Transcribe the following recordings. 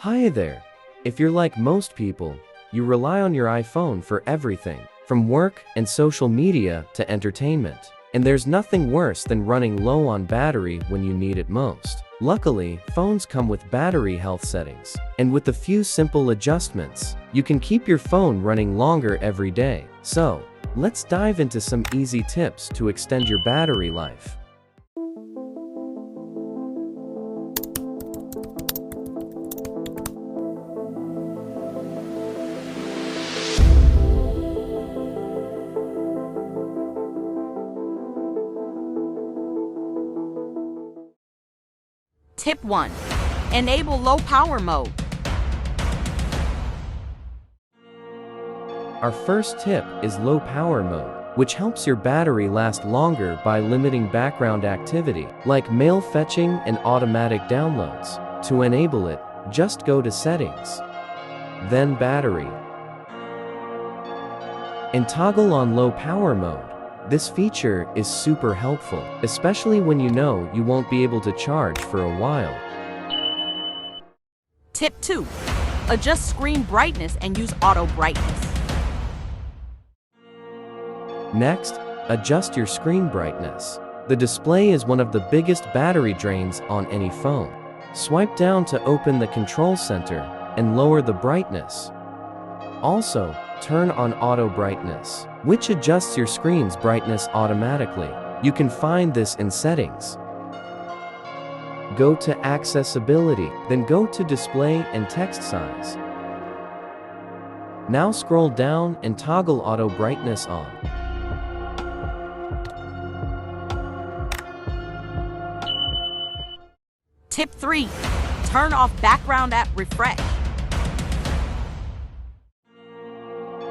Hi there. If you're like most people, you rely on your iPhone for everything, from work and social media to entertainment. And there's nothing worse than running low on battery when you need it most. Luckily, phones come with battery health settings. And with a few simple adjustments, you can keep your phone running longer every day. So, let's dive into some easy tips to extend your battery life. Tip 1. Enable low power mode. Our first tip is low power mode, which helps your battery last longer by limiting background activity, like mail fetching and automatic downloads. To enable it, just go to Settings, then Battery, and toggle on low power mode. This feature is super helpful, especially when you know you won't be able to charge for a while. Tip 2. Adjust screen brightness and use auto brightness. Next, adjust your screen brightness. The display is one of the biggest battery drains on any phone. Swipe down to open the control center and lower the brightness. Also, turn on auto brightness, which adjusts your screen's brightness automatically. You can find this in Settings. Go to Accessibility, then go to Display and Text Size. Now scroll down and toggle auto brightness on. Tip 3. Turn off background app refresh.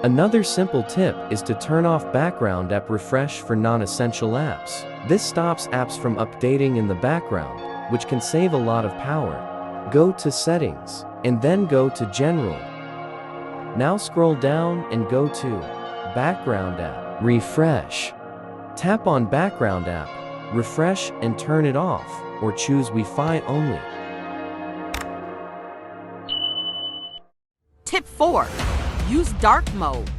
Another simple tip is to turn off background app refresh for non-essential apps. This stops apps from updating in the background, which can save a lot of power. Go to Settings, and then go to General. Now scroll down and go to Background app refresh. Tap on Background app refresh and turn it off, or choose Wi-Fi only. Tip 4. Use dark mode.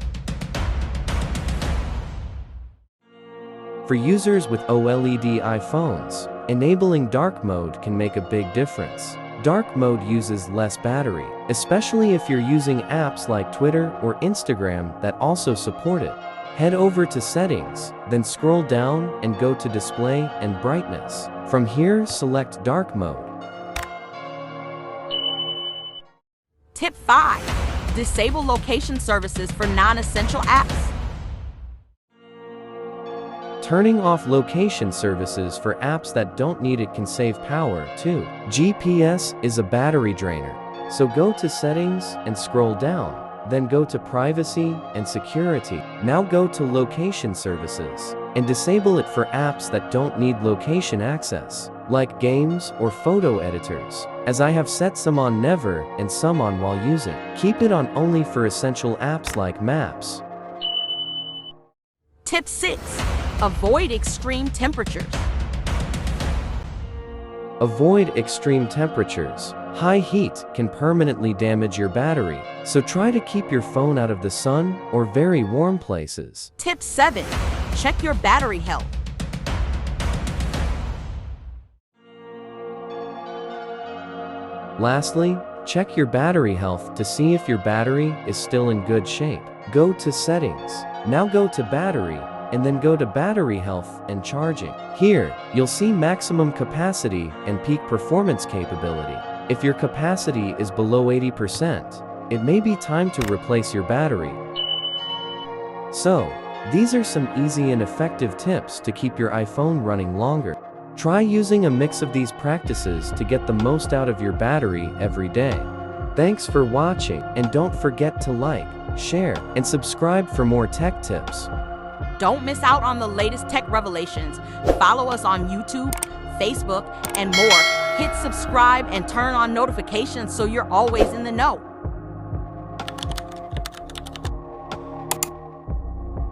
For users with OLED iPhones, enabling dark mode can make a big difference. Dark mode uses less battery, especially if you're using apps like Twitter or Instagram that also support it. Head over to Settings, then scroll down and go to Display and Brightness. From here, select dark mode. Tip 5. Disable location services for non-essential apps. Turning off location services for apps that don't need it can save power too. GPS is a battery drainer, so go to Settings and scroll down. Then go to Privacy and Security. Now go to Location Services and disable it for apps that don't need location access, like games or photo editors, as I have set some on never and some on while using. Keep it on only for essential apps like Maps. Tip 6. Avoid extreme temperatures. Avoid extreme temperatures. High heat can permanently damage your battery, so try to keep your phone out of the sun or very warm places. Tip 7. Check your battery health. Lastly, check your battery health to see if your battery is still in good shape. Go to Settings. Now go to Battery, and then go to Battery Health and Charging. Here, you'll see maximum capacity and peak performance capability. If your capacity is below 80%, it may be time to replace your battery. So, these are some easy and effective tips to keep your iPhone running longer. Try using a mix of these practices to get the most out of your battery every day. Thanks for watching, and don't forget to like, share, and subscribe for more tech tips. Don't miss out on the latest tech revelations. Follow us on YouTube, Facebook, and more. Hit subscribe and turn on notifications so you're always in the know.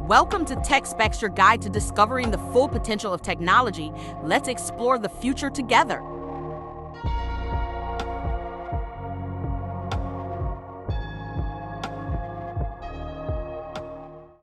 Welcome to Tech Specs, your guide to discovering the full potential of technology. Let's explore the future together.